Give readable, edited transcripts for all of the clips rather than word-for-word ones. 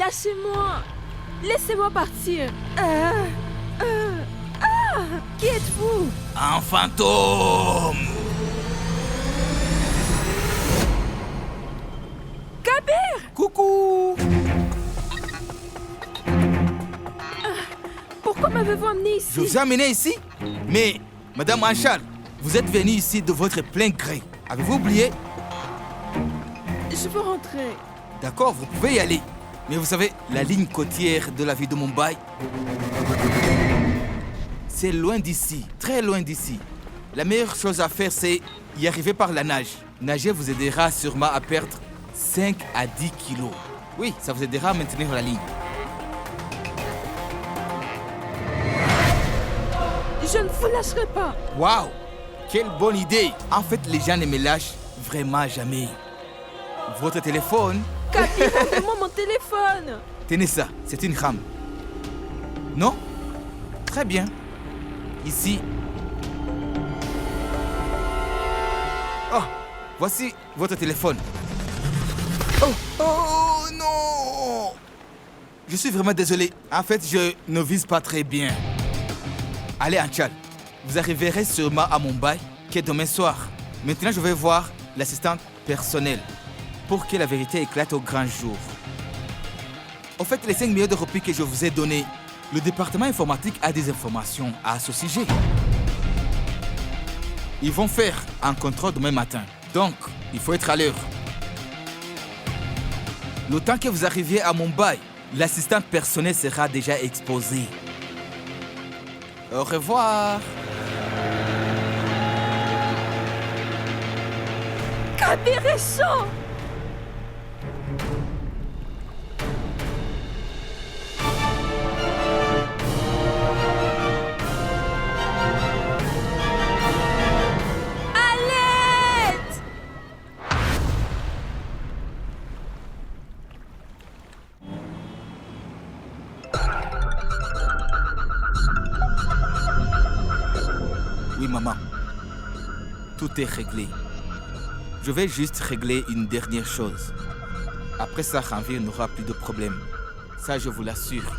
Lâchez-moi. Laissez-moi partir. Qui êtes-vous? Un fantôme! Kabir! Coucou! Pourquoi m'avez-vous amené ici? Je vous ai amené ici? Mais, Madame Anchal, vous êtes venue ici de votre plein gré. Avez-vous oublié? Je veux rentrer. D'accord, vous pouvez y aller. Mais vous savez, la ligne côtière de la ville de Mumbai, c'est loin d'ici, très loin d'ici. La meilleure chose à faire, c'est y arriver par la nage. Nager vous aidera sûrement à perdre 5 à 10 kilos. Oui, ça vous aidera à maintenir la ligne. Je ne vous lâcherai pas. Waouh! Quelle bonne idée! En fait, les gens ne me lâchent vraiment jamais. Votre téléphone? Kabir, rendez-moi mon téléphone. Tenez ça, c'est une rame. Non? Très bien. Ici. Oh, voici votre téléphone. Oh non! Je suis vraiment désolé. En fait, je ne vise pas très bien. Allez, Anchal, vous arriverez sûrement à Mumbai, qui est demain soir. Maintenant, je vais voir l'assistante personnelle pour que la vérité éclate au grand jour. Au fait, les 5 millions de roupies que je vous ai donnés, le département informatique a des informations à ce sujet. Ils vont faire un contrôle demain matin. Donc, il faut être à l'heure. Le temps que vous arriviez à Mumbai, l'assistant personnel sera déjà exposé. Au revoir. Kabir est chaud. Oui, maman. Tout est réglé. Je vais juste régler une dernière chose. Après ça, Ranveer n'aura plus de problème. Ça, je vous l'assure.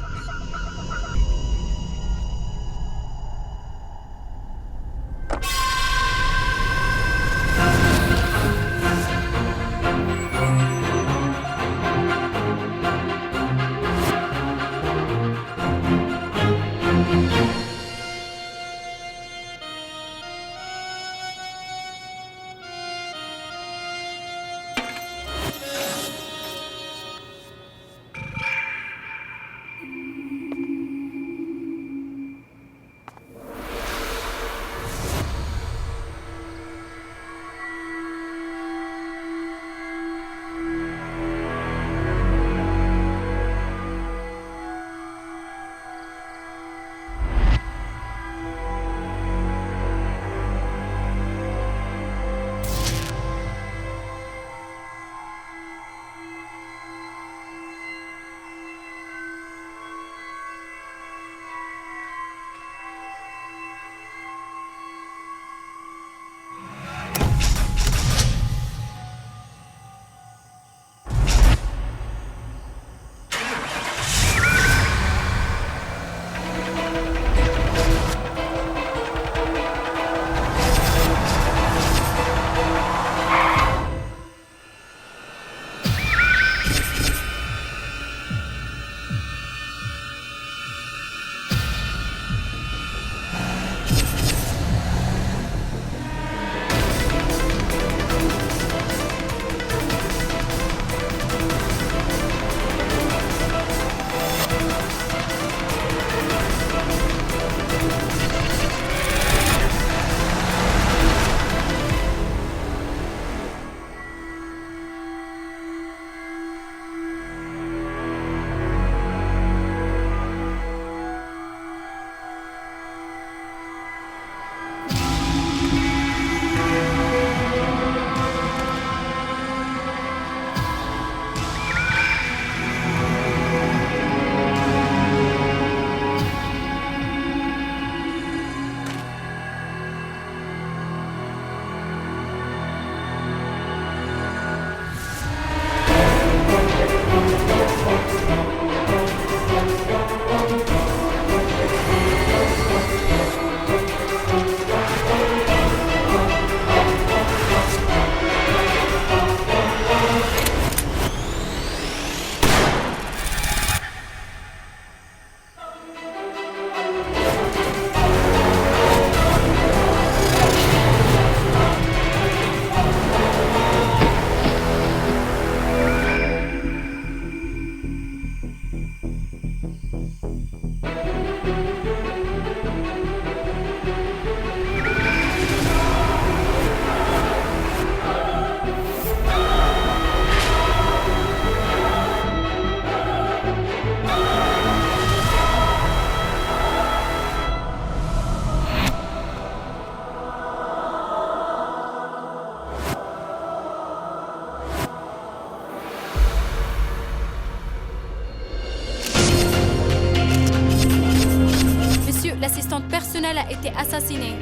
a été assassiné.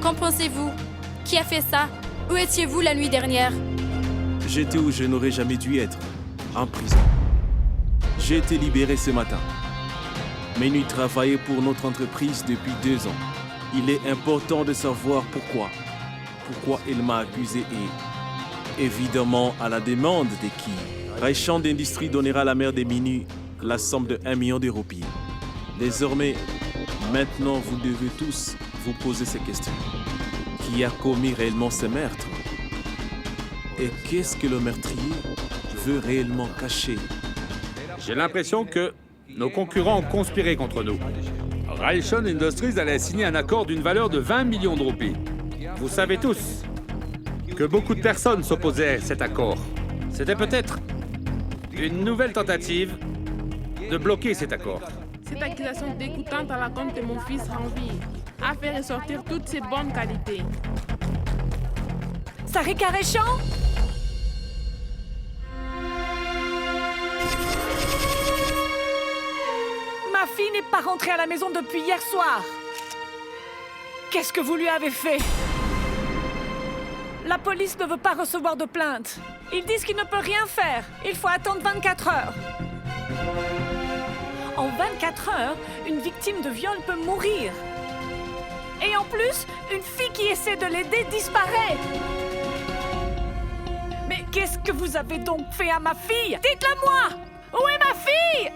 Qu'en pensez-vous? Qui a fait ça? Où étiez-vous la nuit dernière? J'étais où je n'aurais jamais dû être, en prison. J'ai été libéré ce matin. Menu travaillait pour notre entreprise depuis 2 ans. Il est important de savoir pourquoi. Pourquoi il m'a accusé et, évidemment, à la demande de qui, Raichan d'Industrie donnera à la mère de Minu la somme de 1 million de roupies. Désormais, maintenant, vous devez tous vous poser ces questions. Qui a commis réellement ce meurtre? Et qu'est-ce que le meurtrier veut réellement cacher? J'ai l'impression que nos concurrents ont conspiré contre nous. Raichan Industries allait signer un accord d'une valeur de 20 millions de roupies. Vous savez tous que beaucoup de personnes s'opposaient à cet accord. C'était peut-être une nouvelle tentative de bloquer cet accord. Cette accusation dégoûtante à la compte de mon fils Ranvi a fait ressortir toutes ses bonnes qualités. Sarika Raichan? Ma fille n'est pas rentrée à la maison depuis hier soir. Qu'est-ce que vous lui avez fait? La police ne veut pas recevoir de plainte. Ils disent qu'il ne peut rien faire. Il faut attendre 24 heures. En 24 heures, une victime de viol peut mourir. Et en plus, une fille qui essaie de l'aider disparaît. Mais qu'est-ce que vous avez donc fait à ma fille? Dites-le-moi! Où est ma fille?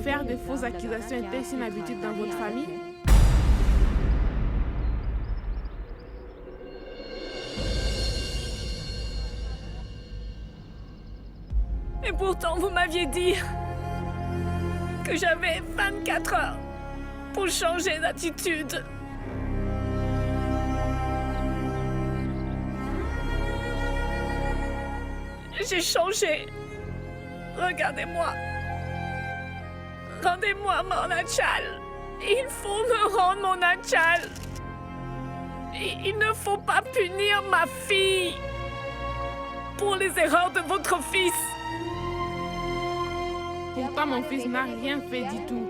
Faire de fausses accusations était une habitude dans votre famille? Et pourtant, vous m'aviez dit que j'avais 24 heures pour changer d'attitude. J'ai changé. Regardez-moi. Rendez-moi mon Achal. Il faut me rendre mon Achal. Il ne faut pas punir ma fille pour les erreurs de votre fils. Pourtant, mon fils n'a rien fait du tout.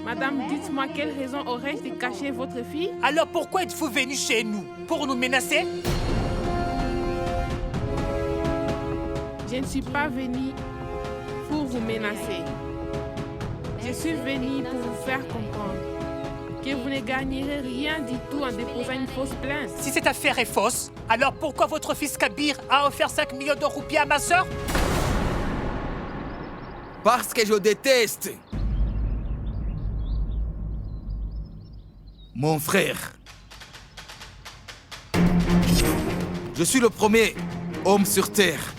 Madame, dites-moi quelle raison aurais-je de cacher votre fille? Alors pourquoi êtes-vous venu chez nous? Pour nous menacer? Je ne suis pas venue pour vous menacer. Je suis venue pour vous faire comprendre que vous ne gagnerez rien du tout en déposant une fausse plainte. Si cette affaire est fausse, alors pourquoi votre fils Kabir a offert 5 millions de roupies à ma sœur? Parce que je déteste mon frère. Je suis le premier homme sur Terre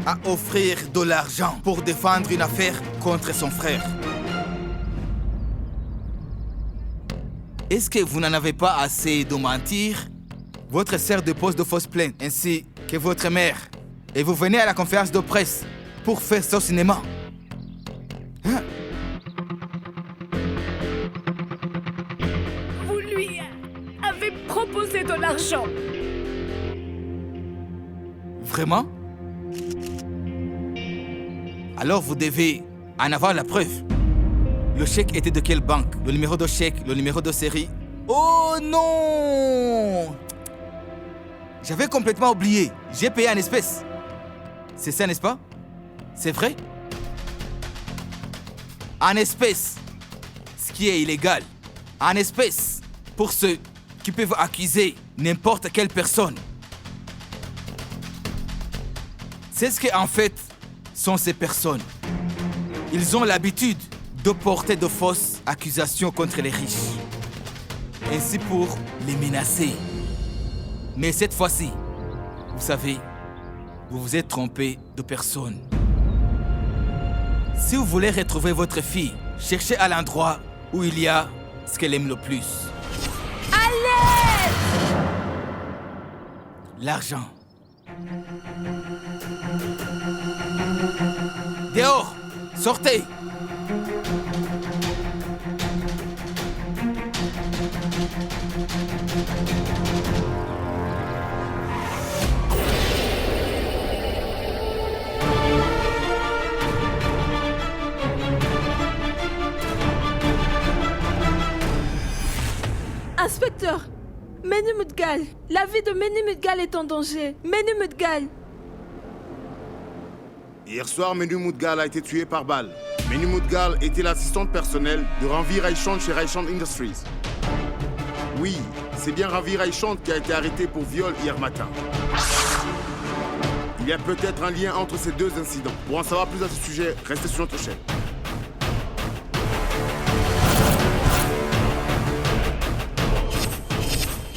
à offrir de l'argent pour défendre une affaire contre son frère. Est-ce que vous n'en avez pas assez de mentir? Votre sœur dépose de fausses plaintes, ainsi que votre mère. Et vous venez à la conférence de presse pour faire ça au cinéma. Hein? Vous lui avez proposé de l'argent. Vraiment? Alors vous devez en avoir la preuve. Le chèque était de quelle banque? Le numéro de chèque, le numéro de série? Oh non! J'avais complètement oublié. J'ai payé en espèces. C'est ça, n'est-ce pas? C'est vrai? En espèces. Ce qui est illégal. En espèces. Pour ceux qui peuvent accuser n'importe quelle personne. C'est ce qu'en fait sont ces personnes. Ils ont l'habitude de porter de fausses accusations contre les riches. Ainsi pour les menacer. Mais cette fois-ci, vous savez, vous vous êtes trompé de personne. Si vous voulez retrouver votre fille, cherchez à l'endroit où il y a ce qu'elle aime le plus. Allez! L'argent. Dehors! Sortez! Inspecteur, Menu Mudgal, la vie de Menu Mudgal est en danger. Menu Mudgal. Hier soir, Menu Mudgal a été tué par balle. Menu Mudgal était l'assistante personnelle de Ranveer Raishant chez Raishant Industries. Oui, c'est bien Ranveer Raishant qui a été arrêté pour viol hier matin. Il y a peut-être un lien entre ces deux incidents. Pour en savoir plus à ce sujet, restez sur notre chaîne.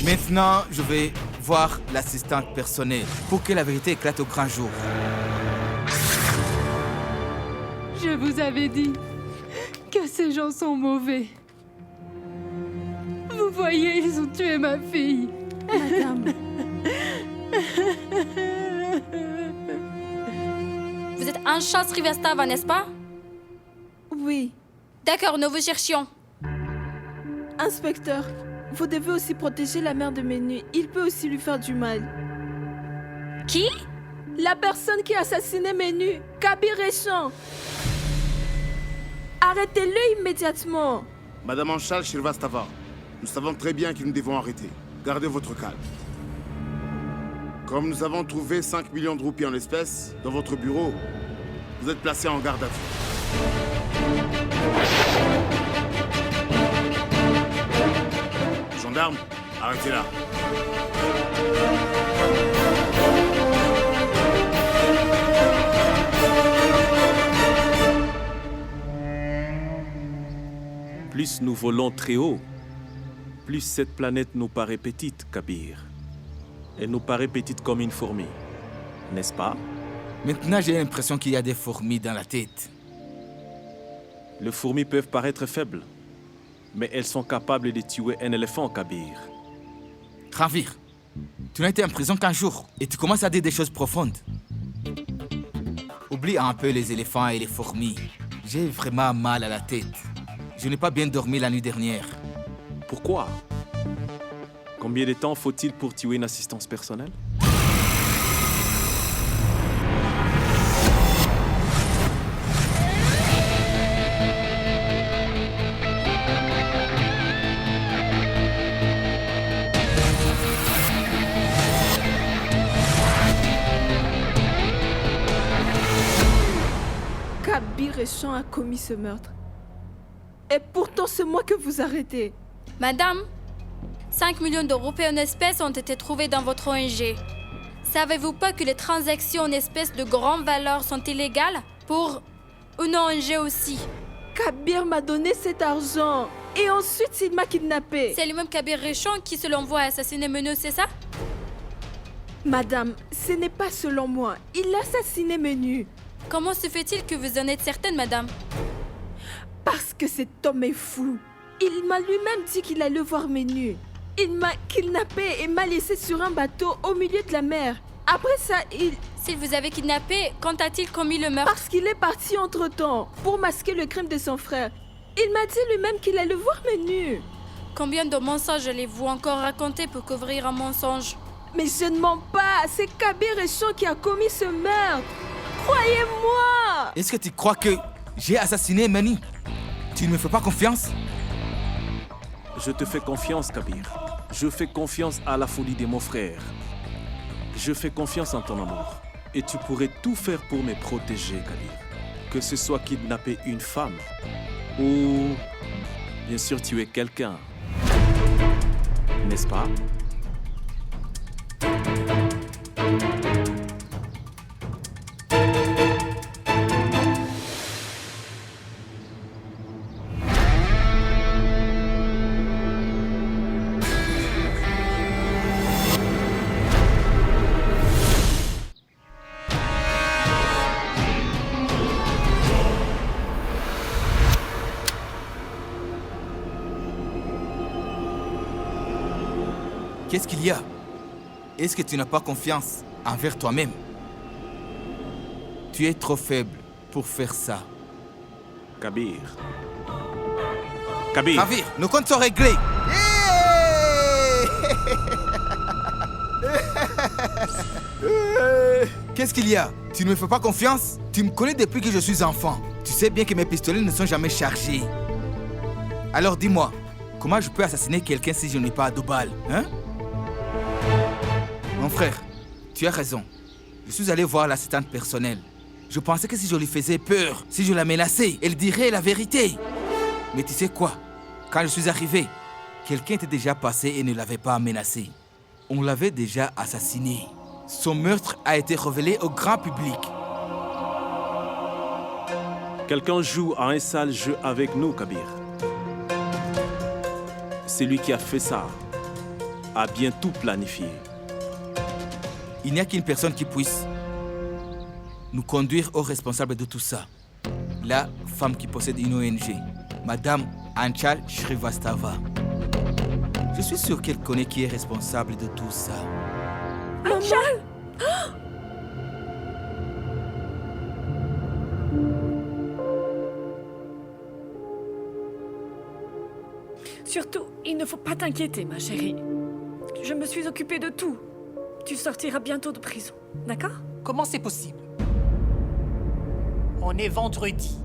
Maintenant, je vais voir l'assistante personnelle pour que la vérité éclate au grand jour. Je vous avais dit que ces gens sont mauvais. Vous voyez, ils ont tué ma fille. Madame. Vous êtes Ansha Srivastava, n'est-ce pas? Oui. D'accord, nous vous cherchions. Inspecteur, vous devez aussi protéger la mère de Menu. Il peut aussi lui faire du mal. Qui? La personne qui a assassiné Menu, Kabir Raishant. Arrêtez-le immédiatement. Madame Anshal Srivastava, nous savons très bien que nous devons arrêter. Gardez votre calme. Comme nous avons trouvé 5 millions de roupies en espèces dans votre bureau, vous êtes placé en garde à vue. Gendarme, arrêtez-la. Plus nous volons très haut, plus cette planète nous paraît petite, Kabir. Elle nous paraît petite comme une fourmi, n'est-ce pas? Maintenant, j'ai l'impression qu'il y a des fourmis dans la tête. Les fourmis peuvent paraître faibles, mais elles sont capables de tuer un éléphant, Kabir. Ranveer, tu n'as été en prison qu'un jour et tu commences à dire des choses profondes. Oublie un peu les éléphants et les fourmis. J'ai vraiment mal à la tête. Je n'ai pas bien dormi la nuit dernière. Pourquoi? Combien de temps faut-il pour tuer une assistance personnelle? Kabir Raishant a commis ce meurtre. Et pourtant, c'est moi que vous arrêtez. Madame, 5 millions d'euros en espèces ont été trouvés dans votre ONG. Savez-vous pas que les transactions en espèces de grande valeur sont illégales pour une ONG aussi? Kabir m'a donné cet argent. Et ensuite, il m'a kidnappé. C'est le même Kabir Raishant qui, selon vous, a assassiné Menu, c'est ça? Madame, ce n'est pas selon moi. Il a assassiné Menu. Comment se fait-il que vous en êtes certaine, madame? Parce que cet homme est fou. Il m'a lui-même dit qu'il allait voir Menu. Il m'a kidnappé et m'a laissé sur un bateau au milieu de la mer. Après ça, S'il vous avait kidnappé, quand a-t-il commis le meurtre? Parce qu'il est parti entre-temps pour masquer le crime de son frère. Il m'a dit lui-même qu'il allait voir Menu. Combien de mensonges allez-vous encore raconter pour couvrir un mensonge? Mais je ne mens pas. C'est Kabir Raishant qui a commis ce meurtre. Croyez-moi. Est-ce que tu crois que j'ai assassiné Menu? Tu ne me fais pas confiance? Je te fais confiance, Kabir. Je fais confiance à la folie de mon frère. Je fais confiance en ton amour. Et tu pourrais tout faire pour me protéger, Kabir. Que ce soit kidnapper une femme ou, bien sûr, tuer quelqu'un. N'est-ce pas? Qu'est-ce qu'il y a? Est-ce que tu n'as pas confiance envers toi-même? Tu es trop faible pour faire ça. Kabir. Kabir. Ranveer, nos comptes sont réglés. Qu'est-ce qu'il y a? Tu ne me fais pas confiance? Tu me connais depuis que je suis enfant. Tu sais bien que mes pistolets ne sont jamais chargés. Alors dis-moi, Comment je peux assassiner quelqu'un si je n'ai pas de balles, hein? Mon frère, tu as raison. Je suis allé voir l'assistante personnelle. Je pensais que si je lui faisais peur, si je la menaçais, elle dirait la vérité. Mais tu sais quoi? Quand je suis arrivé, quelqu'un était déjà passé et ne l'avait pas menacé. On l'avait déjà assassiné. Son meurtre a été révélé au grand public. Quelqu'un joue à un sale jeu avec nous, Kabir. Celui qui a fait ça a bien tout planifié. Il n'y a qu'une personne qui puisse nous conduire aux responsables de tout ça. La femme qui possède une ONG, Madame Anchal Shrivastava. Je suis sûr qu'elle connaît qui est responsable de tout ça. Anchal! Surtout, il ne faut pas t'inquiéter, ma chérie. Je me suis occupée de tout. Tu sortiras bientôt de prison, d'accord? Comment c'est possible? On est vendredi.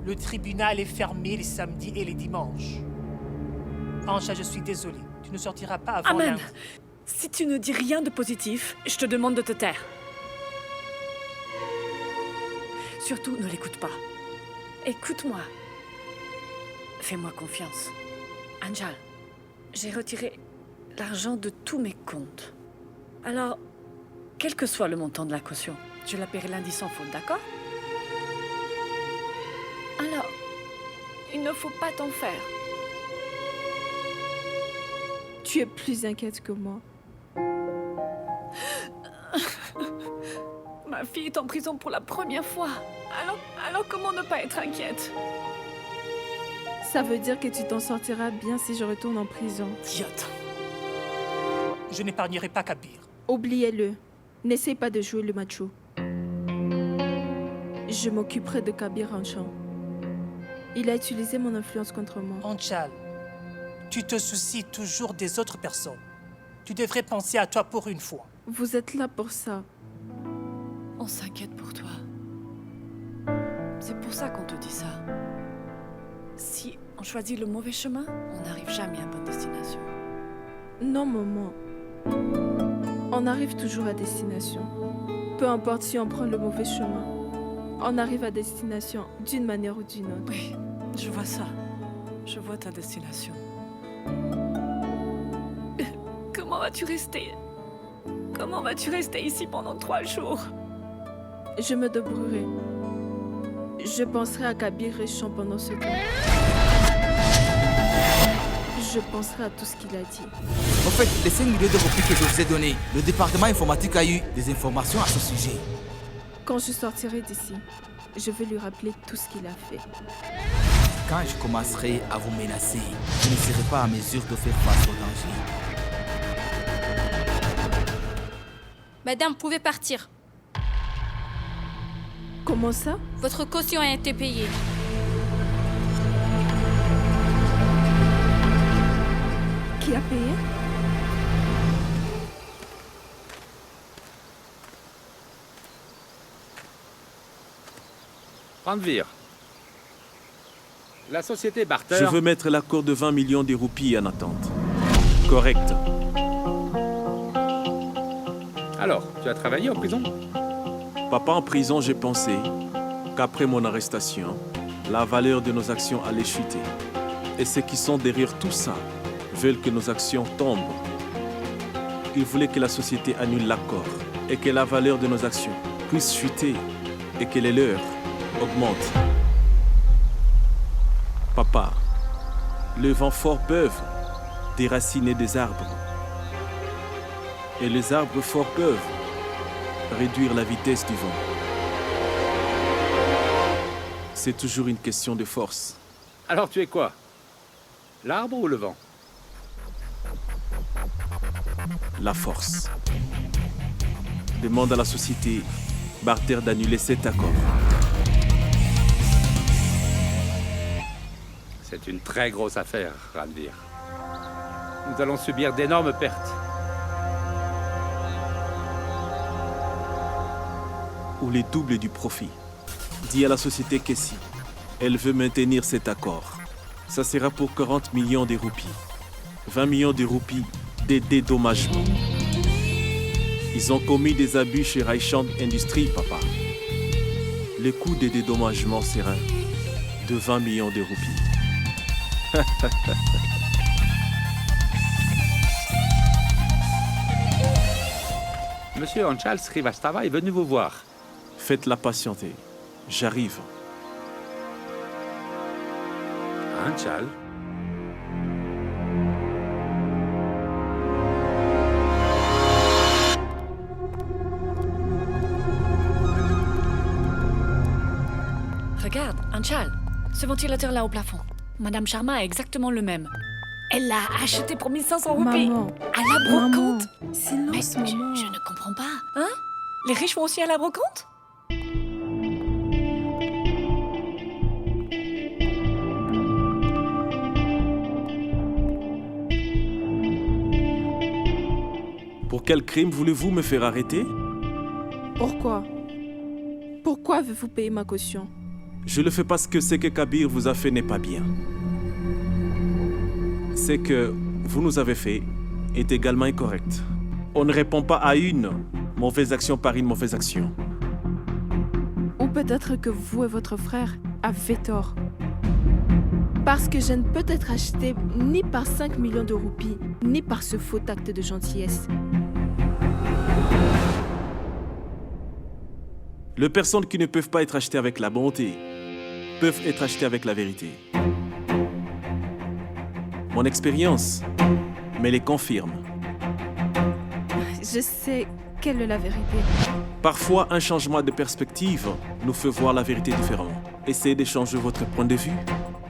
Le tribunal est fermé les samedis et les dimanches. Ancha, je suis désolé. Tu ne sortiras pas avant Amen. lundi. Si tu ne dis rien de positif, je te demande de te taire. Surtout, ne l'écoute pas. Écoute-moi. Fais-moi confiance. Anjal, j'ai retiré l'argent de tous mes comptes. Alors, quel que soit le montant de la caution, je la paierai lundi sans faute, d'accord? Alors, il ne faut pas t'en faire. Tu es plus inquiète que moi. Ma fille est en prison pour la première fois. Alors comment ne pas être inquiète? Ça veut dire que tu t'en sortiras bien si je retourne en prison. Idiote. Je n'épargnerai pas Kabir. Oubliez-le. N'essaie pas de jouer le macho. Je m'occuperai de Kabir Anchal. Il a utilisé mon influence contre moi. Anchal, tu te soucies toujours des autres personnes. Tu devrais penser à toi pour une fois. Vous êtes là pour ça. On s'inquiète pour toi. C'est pour ça qu'on te dit ça. Si on choisit le mauvais chemin, on n'arrive jamais à bonne destination. Non, maman. On arrive toujours à destination. Peu importe si on prend le mauvais chemin. On arrive à destination d'une manière ou d'une autre. Oui, je vois ça. Je vois ta destination. Comment vas-tu rester? Comment vas-tu rester ici pendant 3 jours? Je me débrouillerai. Je penserai à Kabir Réchon pendant ce temps. Je penserai à tout ce qu'il a dit. En fait, les 5 millions de roupies que je vous ai donnés, le département informatique a eu des informations à ce sujet. Quand je sortirai d'ici, je vais lui rappeler tout ce qu'il a fait. Quand je commencerai à vous menacer, je ne serai pas à mesure de faire face au danger. Madame, vous pouvez partir. Comment ça? Votre caution a été payée. Qui a payé? Ranveer. La société Barter... Je veux mettre l'accord de 20 millions de roupies en attente. Correct. Alors, tu as travaillé en prison? Papa, en prison, j'ai pensé qu'après mon arrestation, la valeur de nos actions allait chuter. Et ceux qui sont derrière tout ça veulent que nos actions tombent. Ils voulaient que la société annule l'accord et que la valeur de nos actions puisse chuter et que les leurs augmentent. Papa, les vents forts peuvent déraciner des arbres. Et les arbres forts peuvent réduire la vitesse du vent. C'est toujours une question de force. Alors tu es quoi? L'arbre ou le vent? La force. Demande à la société Barter d'annuler cet accord. C'est une très grosse affaire, Ranveer. Nous allons subir d'énormes pertes. Ou les doubles du profit. Dis à la société que si elle veut maintenir cet accord, ça sera pour 40 millions de roupies. 20 millions de roupies de dédommagement. Ils ont commis des abus chez Raishant Industries, papa. Le coût des dédommagements sera de 20 millions de roupies. Monsieur Anchal Srivastava est venu vous voir. Faites-la patienter. J'arrive. Anchal? Regarde, Anchal, ce ventilateur-là au plafond. Madame Sharma a exactement le même. Elle l'a acheté pour 1500 roupies. Maman. À la brocante. Maman, silence, Mais maman. je ne comprends pas. Hein? Les riches vont aussi à la brocante? Pour quel crime voulez-vous me faire arrêter? Pourquoi? Pourquoi avez-vous payé ma caution? Je le fais parce que ce que Kabir vous a fait n'est pas bien. Ce que vous nous avez fait est également incorrect. On ne répond pas à une mauvaise action par une mauvaise action. Ou peut-être que vous et votre frère avez tort. Parce que je ne peux être acheté ni par 5 millions de roupies, ni par ce faux acte de gentillesse. Les personnes qui ne peuvent pas être achetées avec la bonté peuvent être achetées avec la vérité. Mon expérience me les confirme. Je sais quelle est la vérité. Parfois, un changement de perspective nous fait voir la vérité différemment. Essayez de changer votre point de vue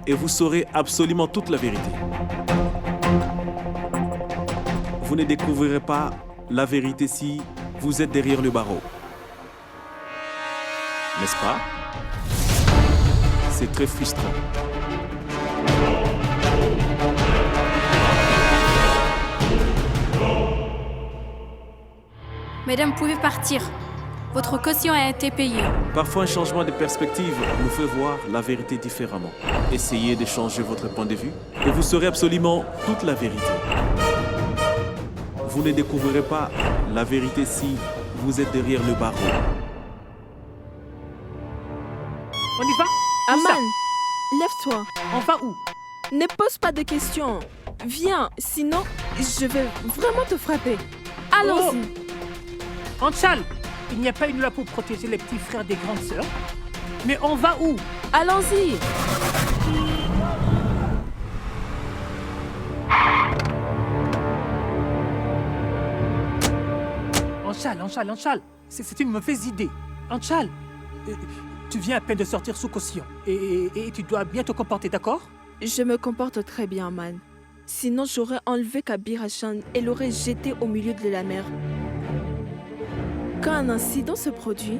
et vous saurez absolument toute la vérité. Vous ne découvrirez pas la vérité si vous êtes derrière le barreau. N'est-ce pas? C'est très frustrant. Mesdames, vous pouvez partir. Votre caution a été payée. Parfois, un changement de perspective nous fait voir la vérité différemment. Essayez de changer votre point de vue et vous saurez absolument toute la vérité. Vous ne découvrirez pas la vérité si vous êtes derrière le barreau. On y va? Où Aman, ça? lève-toi. On va où? Ne pose pas de questions. Viens, sinon je vais vraiment te frapper. Allons-y. Anchal, il n'y a pas une loi pour protéger les petits frères des grandes sœurs. Mais on va où? Allons-y. Anchal, c'est une mauvaise idée. Anchal, tu viens à peine de sortir sous caution. Et tu dois bien te comporter, d'accord? Je me comporte très bien, man. Sinon, j'aurais enlevé Kabir Hassan et l'aurais jeté au milieu de la mer. Quand un incident se produit,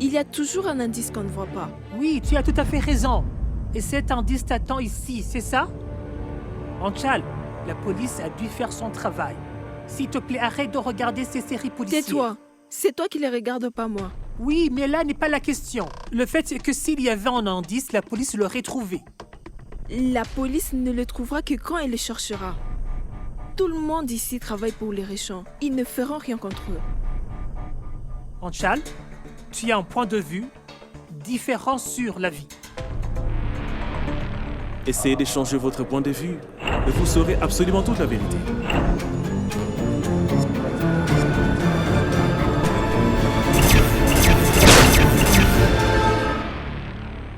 il y a toujours un indice qu'on ne voit pas. Oui, tu as tout à fait raison. Et cet indice t'attend ici, c'est ça? Anchal, la police a dû faire son travail. S'il te plaît, arrête de regarder ces séries policières. Tais-toi. C'est toi qui les regardes, pas moi. Oui, mais là n'est pas la question. Le fait est que s'il y avait un indice, la police l'aurait trouvé. La police ne le trouvera que quand elle le cherchera. Tout le monde ici travaille pour les Réchants. Ils ne feront rien contre eux. Anchal, tu as un point de vue différent sur la vie. Essayez de changer votre point de vue et vous saurez absolument toute la vérité.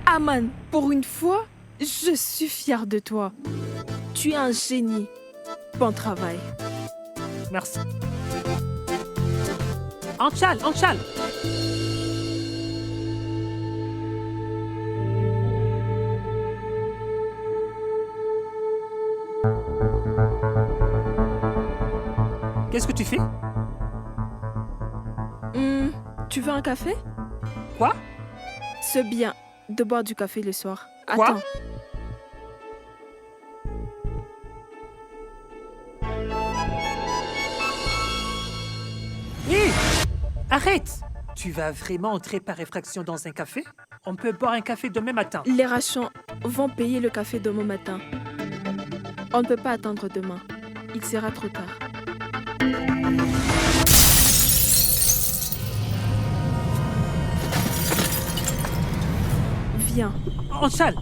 Aman, pour une fois, je suis fière de toi. Tu es un génie. Bon travail. Merci. Anchal! Qu'est-ce que tu fais? Tu veux un café? Quoi? C'est bien de boire du café le soir. Quoi? Attends. Hé! Arrête! Tu vas vraiment entrer par effraction dans un café? On peut boire un café demain matin. Les Rachants vont payer le café demain matin. On ne peut pas attendre demain. Il sera trop tard. Viens. Anshal!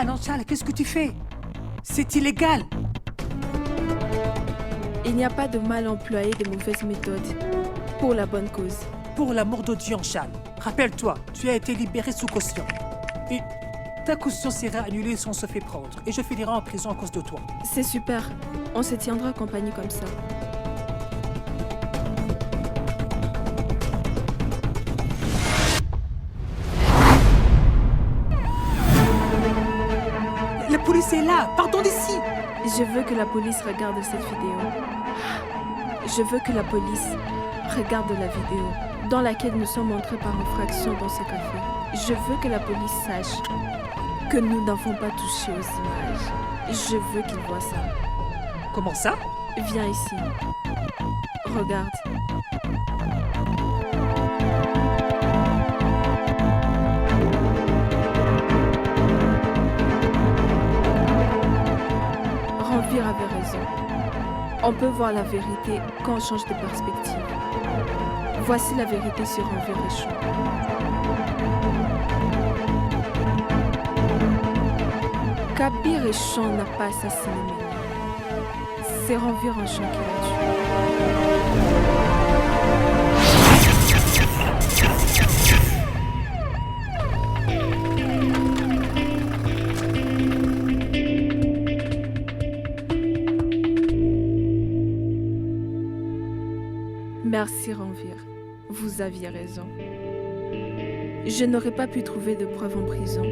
Anshal, qu'est-ce que tu fais? C'est illégal! Il n'y a pas de mal à employer de mauvaises méthodes pour la bonne cause. Pour l'amour de Dieu, Anshal, rappelle-toi, tu as été libéré sous caution. Et ta caution sera annulée si on se fait prendre. Et je finirai en prison à cause de toi. C'est super. On se tiendra compagnie comme ça. La police est là! Partons d'ici! Je veux que la police regarde cette vidéo. Je veux que la police regarde la vidéo dans laquelle nous sommes entrés par infraction dans ce café. Je veux que la police sache que nous n'avons pas touché aux images. Je veux qu'ils voient ça. Comment ça? Viens ici. Regarde. Ranvir avait raison. On peut voir la vérité quand on change de perspective. Voici la vérité sur Ranvir et Sean. Kabir et Sean n'a pas assassiné Méni. C'est Ranvir et Sean qui l'a tué. Merci Ranvir, vous aviez raison. Je n'aurais pas pu trouver de preuves en prison.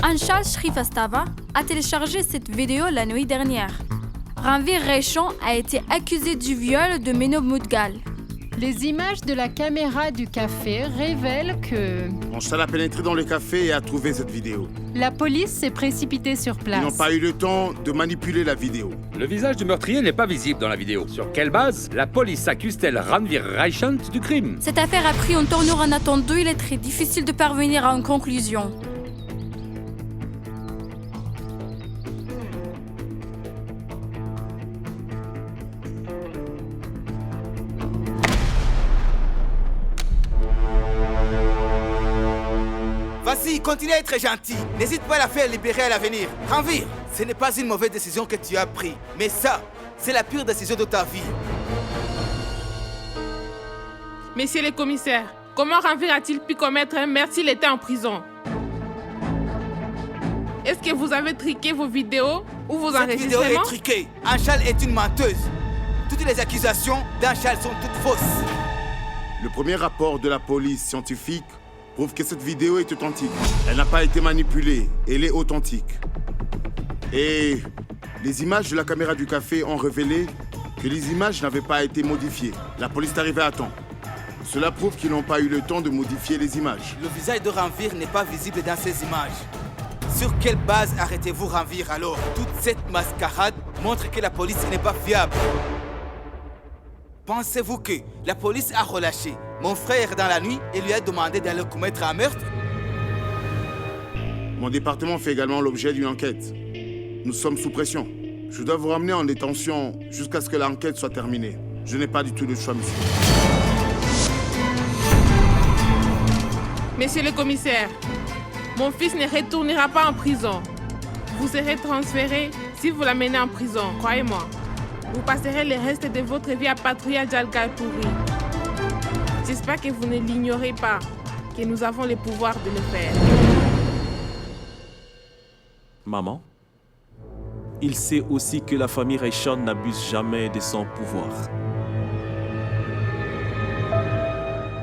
Anshal Shrivastava a téléchargé cette vidéo la nuit dernière. Ranvir Reshan a été accusé du viol de Meno Moudgal. Les images de la caméra du café révèlent que Anshal a pénétré dans le café et a trouvé cette vidéo. la police s'est précipitée sur place. Ils n'ont pas eu le temps de manipuler la vidéo. Le visage du meurtrier n'est pas visible dans la vidéo. Sur quelle base la police accuse-t-elle Ranvir Raishant du crime? Cette affaire a pris une tournure inattendue. Il est très difficile de parvenir à une conclusion. Vas-y, continue à être gentil. N'hésite pas à la faire libérer à l'avenir. Ranvir, ce n'est pas une mauvaise décision que tu as prise. Mais ça, c'est la pire décision de ta vie. Messieurs les commissaires, comment Ranvir a-t-il pu commettre un meurtre s'il était en prison? Est-ce que vous avez triqué vos vidéos ou vos Cette vidéo est enregistrements? truquée. Anshal est une menteuse. Toutes les accusations d'Anshal sont toutes fausses. Le premier rapport de la police scientifique prouve que cette vidéo est authentique. Elle n'a pas été manipulée, elle est authentique. Et les images de la caméra du café ont révélé que les images n'avaient pas été modifiées. La police est arrivée à temps. Cela prouve qu'ils n'ont pas eu le temps de modifier les images. Le visage de Ranvir n'est pas visible dans ces images. Sur quelle base arrêtez-vous Ranvir alors? Toute cette mascarade montre que la police n'est pas fiable. Pensez-vous que la police a relâché mon frère dans la nuit et lui a demandé d'aller commettre un meurtre? Mon département fait également l'objet d'une enquête. Nous sommes sous pression. Je dois vous ramener en détention jusqu'à ce que l'enquête soit terminée. Je n'ai pas du tout de choix, monsieur. Monsieur le commissaire, mon fils ne retournera pas en prison. Vous serez transféré si vous l'amenez en prison, croyez-moi. Vous passerez le reste de votre vie à patrouiller à Jalgaipuri. J'espère que vous ne l'ignorez pas, que nous avons le pouvoir de le faire. Maman, il sait aussi que la famille Raishant n'abuse jamais de son pouvoir.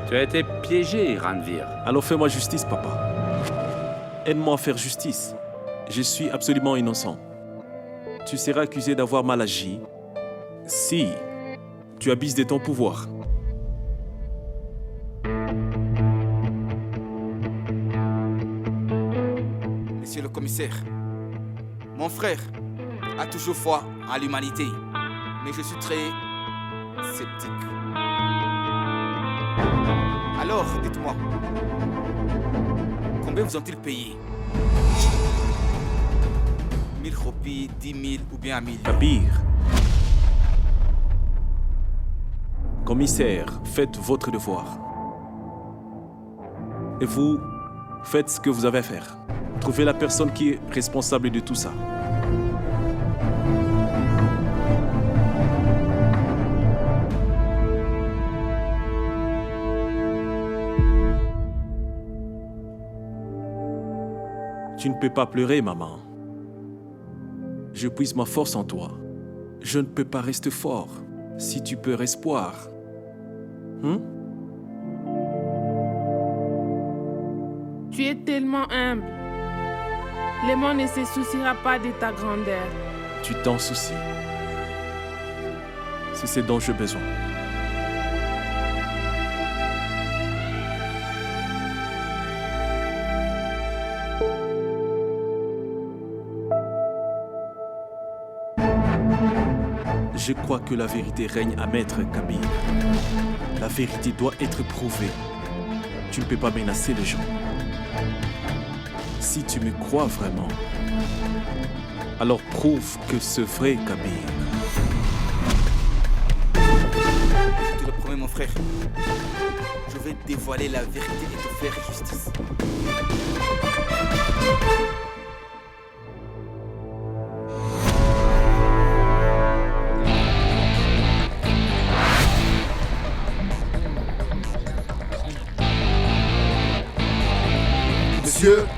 Tu as été piégé, Ranvir. Alors fais-moi justice, papa. Aide-moi à faire justice. Je suis absolument innocent. Tu seras accusé d'avoir mal agi si tu abuses de ton pouvoir. Monsieur le commissaire, mon frère a toujours foi en l'humanité. Mais je suis très sceptique. Alors, dites-moi, combien vous ont-ils payé? 1000 roupies, 10 000 ou bien 1 million? Kabir. Commissaire, faites votre devoir. Et vous, faites ce que vous avez à faire. Trouvez la personne qui est responsable de tout ça. Tu ne peux pas pleurer, maman. Je puise ma force en toi. Je ne peux pas rester fort si tu perds espoir. Tu es tellement humble. Le monde ne se souciera pas de ta grandeur. Tu t'en soucies. C'est ce dont j'ai besoin. Je crois que la vérité règne à maître, Kabir. La vérité doit être prouvée. Tu ne peux pas menacer les gens. Si tu me crois vraiment, alors prouve que c'est vrai, Kabir. Je te le promets, mon frère. Je vais dévoiler la vérité et te faire justice.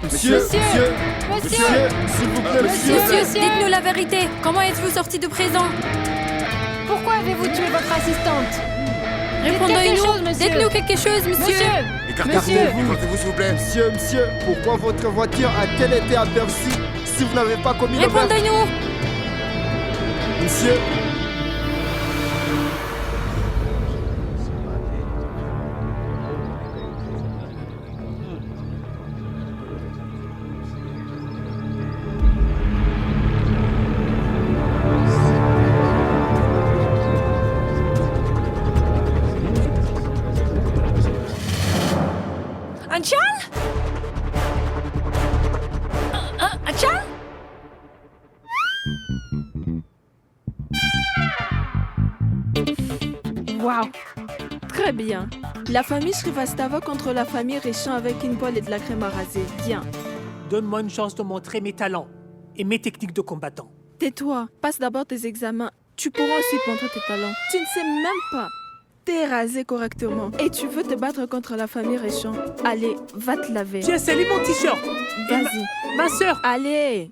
Monsieur, s'il vous plaît, Monsieur, dites-nous la vérité. Comment êtes-vous sorti de prison? Pourquoi avez-vous tué votre assistante? Répondez-nous. Dites-nous quelque chose, monsieur. Écartez-vous, s'il vous plaît. Monsieur, pourquoi votre voiture a-t-elle été aperçue si vous n'avez pas commis le meurtre? Répondez-nous. Monsieur. Anchal? Waouh! Très bien. La famille Srivastava contre la famille Réchan avec une poêle et de la crème à raser. Bien. Donne-moi une chance de montrer mes talents et mes techniques de combattant. Tais-toi. Passe d'abord tes examens. Tu pourras aussi montrer tes talents. Tu ne sais même pas. T'es rasé correctement. Et tu veux te battre contre la famille Réchan. Allez, va te laver. Tiens, c'est mon t-shirt. Vas-y. Ma sœur. Allez.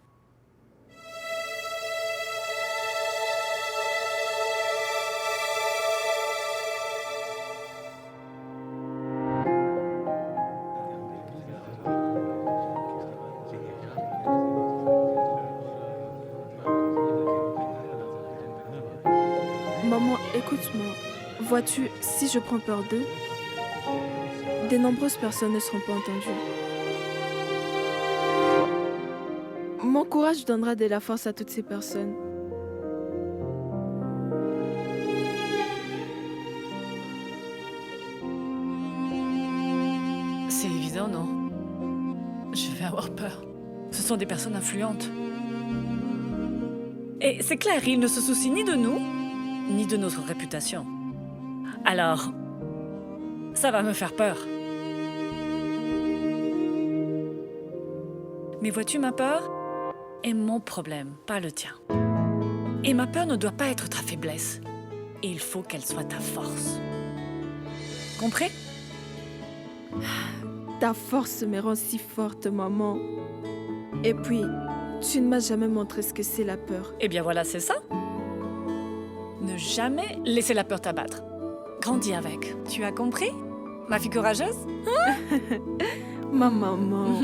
Maman, écoute-moi. Vois-tu, si je prends peur d'eux, de nombreuses personnes ne seront pas entendues. Mon courage donnera de la force à toutes ces personnes. C'est évident, non? Je vais avoir peur. Ce sont des personnes influentes. Et c'est clair, ils ne se soucient ni de nous, ni de notre réputation. Alors, ça va me faire peur. Mais vois-tu, ma peur est mon problème, pas le tien. Et ma peur ne doit pas être ta faiblesse. Il faut qu'elle soit ta force. Compris? Ta force me rend si forte, maman. Et puis, tu ne m'as jamais montré ce que c'est la peur. Eh bien voilà, c'est ça. Ne jamais laisser la peur t'abattre. Grandis avec. Tu as compris, ma fille courageuse? Ma maman.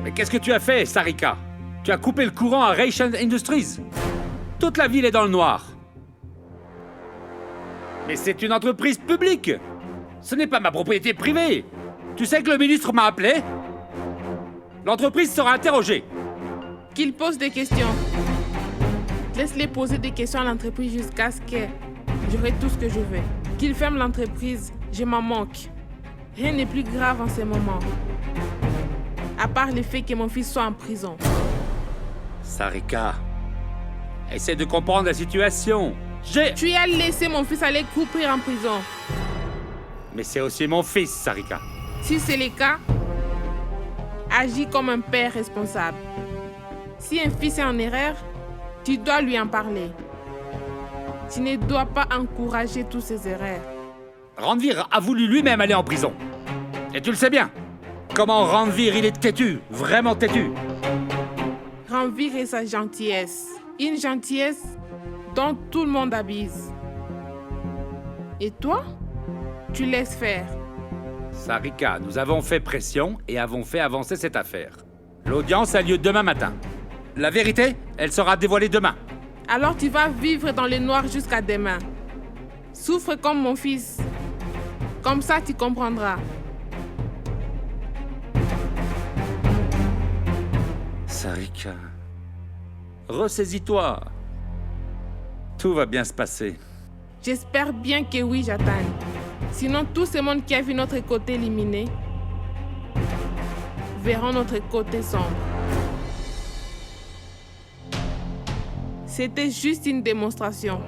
Mais qu'est-ce que tu as fait, Sarika? Tu as coupé le courant à Réchan Industries. Toute la ville est dans le noir. Mais c'est une entreprise publique. Ce n'est pas ma propriété privée. Tu sais que le ministre m'a appelé? L'entreprise sera interrogée. Qu'il pose des questions. Laisse-les poser des questions à l'entreprise jusqu'à ce que j'aurai tout ce que je veux. Qu'il ferme l'entreprise, je m'en moque. Rien n'est plus grave en ce moment. À part le fait que mon fils soit en prison. Sarika, essaie de comprendre la situation. Tu as laissé mon fils aller couper en prison. Mais c'est aussi mon fils, Sarika. Si c'est le cas, agis comme un père responsable. Si un fils est en erreur, tu dois lui en parler. Tu ne dois pas encourager toutes ces erreurs. Ranveer a voulu lui-même aller en prison. Et tu le sais bien. Comment Ranveer, il est têtu, vraiment têtu. Ranveer et sa gentillesse. Une gentillesse dont tout le monde abuse. Et toi, tu laisses faire. Sarika, nous avons fait pression et avons fait avancer cette affaire. L'audience a lieu demain matin. La vérité, elle sera dévoilée demain. Alors tu vas vivre dans le noir jusqu'à demain. Souffre comme mon fils. Comme ça, tu comprendras. Sarika, ressaisis-toi. Tout va bien se passer. J'espère bien que oui, Jatan. Sinon, tout ce monde qui a vu notre côté éliminé verront notre côté sombre. C'était juste une démonstration.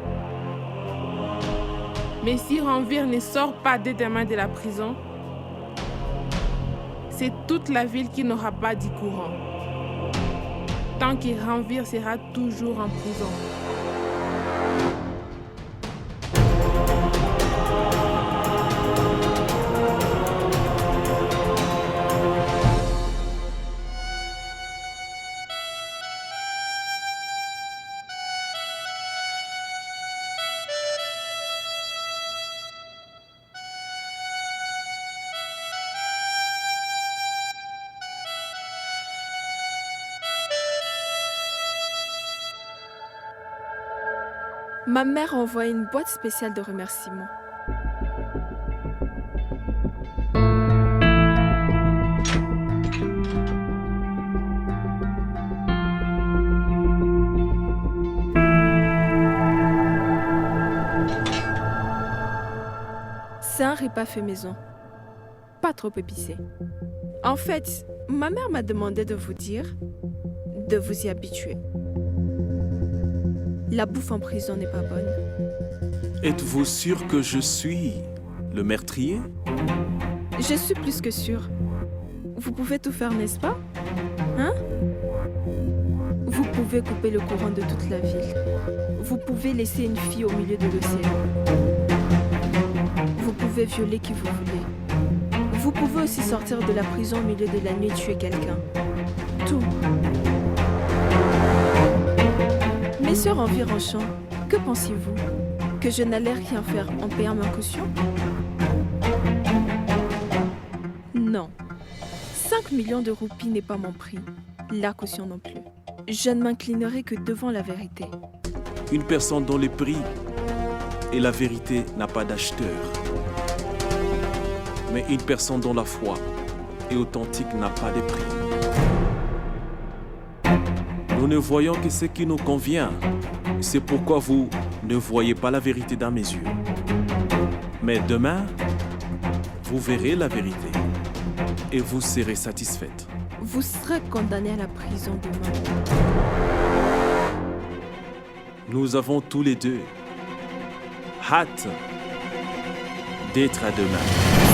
Mais si Ranveer ne sort pas dès demain de la prison, c'est toute la ville qui n'aura pas du courant. Tant que Ranveer sera toujours en prison. Ma mère envoie une boîte spéciale de remerciements. C'est un repas fait maison. Pas trop épicé. En fait, ma mère m'a demandé de vous dire, de vous y habituer. La bouffe en prison n'est pas bonne. Êtes-vous sûr que je suis le meurtrier? Je suis plus que sûre. Vous pouvez tout faire, n'est-ce pas? Hein? Vous pouvez couper le courant de toute la ville. Vous pouvez laisser une fille au milieu de l'océan. Vous pouvez violer qui vous voulez. Vous pouvez aussi sortir de la prison au milieu de la nuit et tuer quelqu'un. Tout. Messieurs Ranveer-Enchant, que pensez-vous? Que je n'allais rien faire en payant ma caution? Non. 5 millions de roupies n'est pas mon prix. La caution non plus. Je ne m'inclinerai que devant la vérité. Une personne dont le prix et la vérité n'a pas d'acheteur. Mais une personne dont la foi est authentique n'a pas de prix. Nous ne voyons que ce qui nous convient. C'est pourquoi vous ne voyez pas la vérité dans mes yeux. Mais demain, vous verrez la vérité et vous serez satisfaite. Vous serez condamné à la prison demain. Nous avons tous les deux hâte d'être à demain.